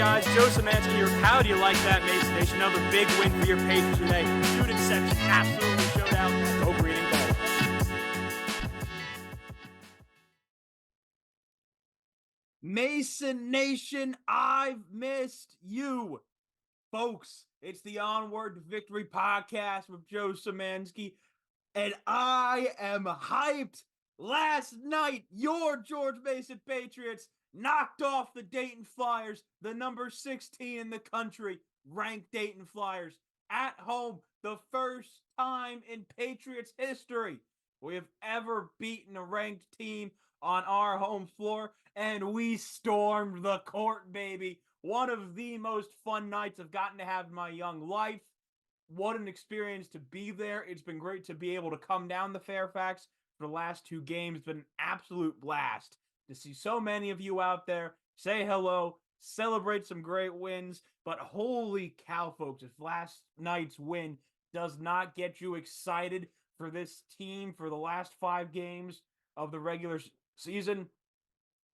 guys? Joe Syzmanski here. How do you like that, Mason Nation? Another big win for your Patriots today. Student section absolutely showed out. Go green and gold. Mason Nation, I've missed you. Folks, it's the Onward to Victory podcast with Joe Syzmanski, and I am hyped. Last night, your George Mason Patriots knocked off the Dayton Flyers, the number 16 in the country, ranked Dayton Flyers, at home, the first time in Patriots history we have ever beaten a ranked team on our home floor, and we stormed the court, baby. One of the most fun nights I've gotten to have in my young life. What an experience to be there. It's been great to be able to come down to Fairfax for the last two games. It's been an absolute blast to see so many of you out there, say hello, celebrate some great wins. But holy cow, folks, if last night's win does not get you excited for this team for the last 5 games of the regular season,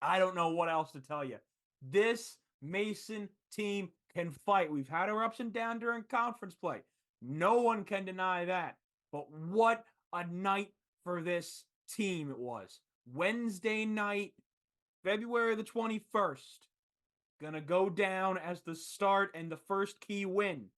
I don't know what else to tell you. This Mason team can fight. We've had our ups and downs during conference play. No one can deny that. But what a night for this team it was. Wednesday night, February the 21st, gonna go down as the start and the first key win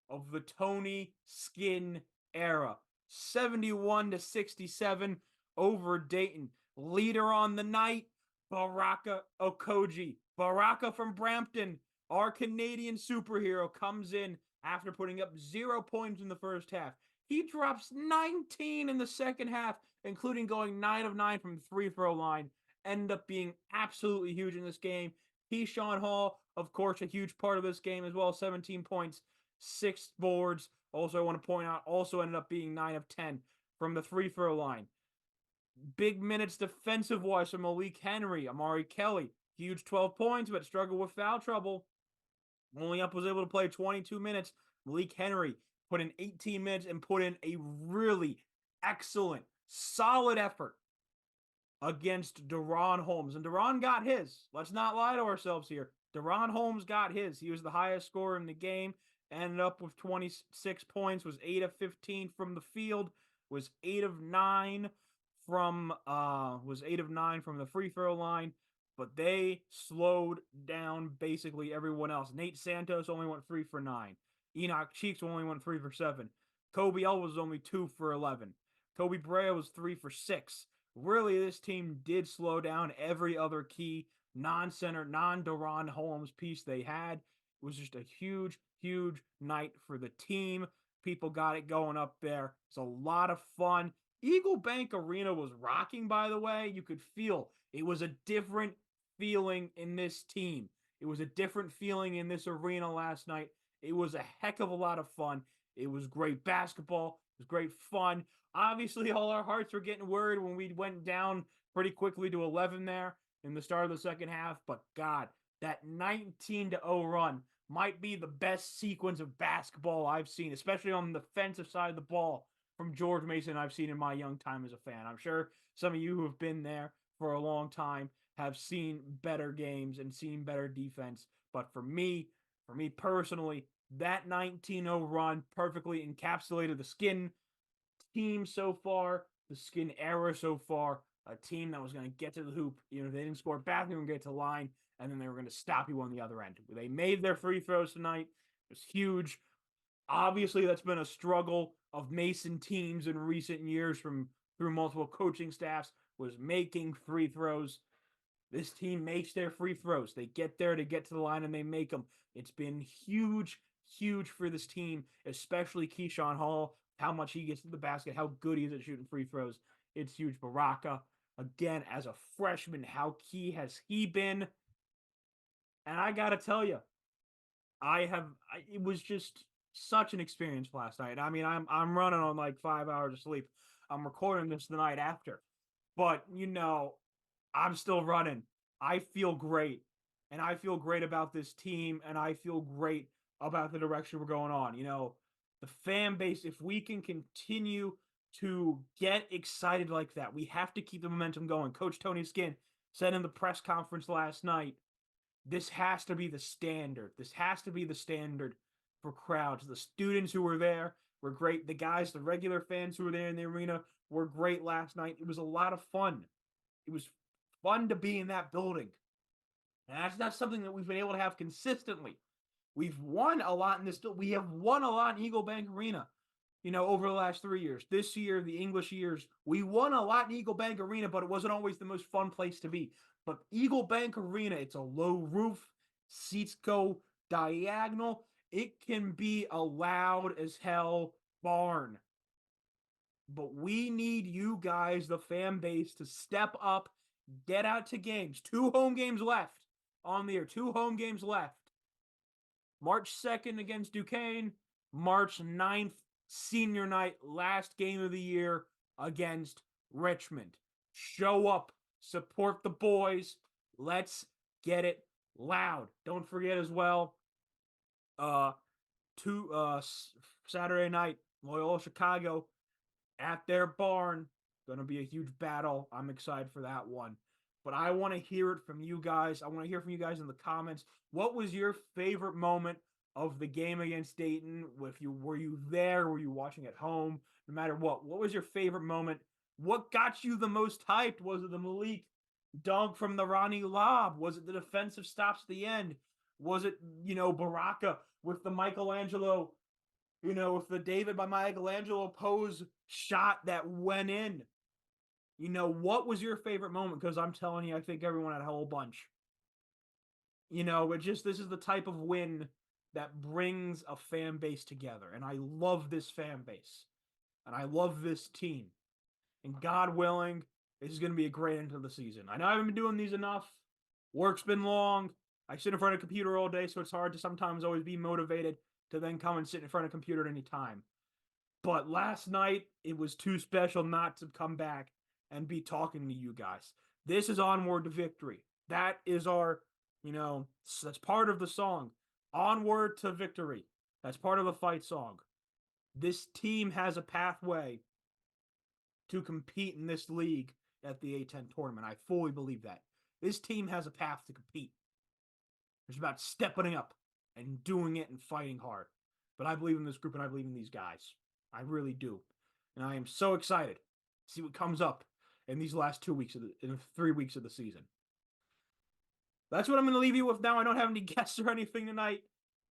of the Tony Skin era. 71-67 over Dayton. Leader on the night, Baraka Okoji. Baraka from Brampton, our Canadian superhero, comes in after putting up 0 points in the first half. He drops 19 in the second half, including going 9 of 9 from the free throw line. Ended up being absolutely huge in this game. Keyshawn Hall, of course, a huge part of this game as well. 17 points, 6 boards. Also, I want to point out, also ended up being 9 of 10 from the free throw line. Big minutes defensive-wise from Malik Henry, Amari Kelly. Huge 12 points, but struggled with foul trouble. Only up was able to play 22 minutes. Malik Henry put in 18 minutes and put in a really excellent, solid effort against Deron Holmes. And Deron got his. Let's not lie to ourselves here. Deron Holmes got his. He was the highest scorer in the game. Ended up with 26 points, was 8 of 15 from the field, was 8 of 9 from the free throw line. But they slowed down basically everyone else. Nate Santos only went 3 for 9. Enoch Cheeks only went 3 for 7. Kobe L was only 2 for 11. Kobe Brea was 3 for 6. Really, this team did slow down every other key non-center, non-Deron Holmes piece they had. It was just a huge, huge night for the team. People got it going up there. It's a lot of fun. Eagle Bank Arena was rocking, by the way. You could feel it was a different feeling in this team. It was a different feeling in this arena last night. It was a heck of a lot of fun. It was great basketball. It was great fun. Obviously, all our hearts were getting worried when we went down pretty quickly to 11 there in the start of the second half. But God, that 19-0 run might be the best sequence of basketball I've seen, especially on the defensive side of the ball from George Mason I've seen in my young time as a fan. I'm sure some of you who have been there for a long time have seen better games and seen better defense. But for me personally, that 19-0 run perfectly encapsulated the Skin team so far, the Skin era so far, a team that was going to get to the hoop. You know, they didn't score back, they were going to get to the line, and then they were going to stop you on the other end. They made their free throws tonight. It was huge. Obviously, that's been a struggle of Mason teams in recent years through multiple coaching staffs, was making free throws. This team makes their free throws. They get there to get to the line, and they make them. It's been huge, huge for this team, especially Keyshawn Hall, how much he gets to the basket, how good he is at shooting free throws. It's huge. Baraka, again, as a freshman, how key has he been? And I got to tell you, it was just such an experience last night. I mean, I'm running on like 5 hours of sleep. I'm recording this the night after. But, you know, I'm still running. I feel great. And I feel great about this team. And I feel great about the direction we're going on. You know, the fan base, if we can continue to get excited like that, we have to keep the momentum going. Coach Tony Skin said in the press conference last night, This has to be the standard. This has to be the standard for crowds. The students who were there were great. The guys, the regular fans who were there in the arena were great last night. It was a lot of fun. It was fun to be in that building. And that's not something that we've been able to have consistently. We've won a lot in this. We have won a lot in Eagle Bank Arena, over the last 3 years. This year, the English years, we won a lot in Eagle Bank Arena, but it wasn't always the most fun place to be. But Eagle Bank Arena, it's a low roof, seats go diagonal. It can be a loud as hell barn. But we need you guys, the fan base, to step up, get out to games. 2 home games left on the year. 2 home games left. March 2nd against Duquesne, March 9th, senior night, last game of the year against Richmond. Show up, support the boys. Let's get it loud. Don't forget as well, Saturday night, Loyola Chicago at their barn. Gonna be a huge battle. I'm excited for that one. But I want to hear it from you guys. I want to hear from you guys in the comments. What was your favorite moment of the game against Dayton? Were you there? Were you watching at home? No matter what was your favorite moment? What got you the most hyped? Was it the Malik dunk from the Ronnie lob? Was it the defensive stops at the end? Was it, Baraka with the Michelangelo, with the David by Michelangelo pose shot that went in? What was your favorite moment? Because I'm telling you, I think everyone had a whole bunch. This is the type of win that brings a fan base together. And I love this fan base. And I love this team. And God willing, this is going to be a great end to the season. I know I haven't been doing these enough. Work's been long. I sit in front of a computer all day, so it's hard to sometimes always be motivated to then come and sit in front of a computer at any time. But last night, it was too special not to come back and be talking to you guys. This is Onward to Victory. That is our, that's part of the song. Onward to Victory. That's part of the fight song. This team has a pathway to compete in this league at the A10 tournament. I fully believe that. This team has a path to compete. It's about stepping up and doing it and fighting hard. But I believe in this group and I believe in these guys. I really do. And I am so excited to see what comes up in these last 2 weeks in 3 weeks of the season. That's what I'm going to leave you with now. I don't have any guests or anything tonight.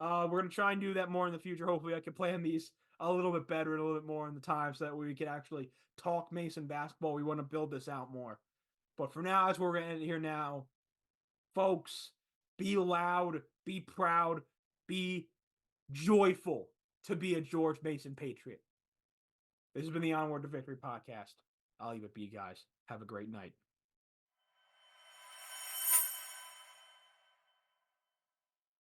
We're going to try and do that more in the future. Hopefully I can plan these a little bit better and a little bit more in the time so that we can actually talk Mason basketball. We want to build this out more. But for now, that's where we're going to end it here now. Folks, be loud, be proud, be joyful to be a George Mason Patriot. This has been the Onward to Victory podcast. I'll leave it be, guys. Have a great night.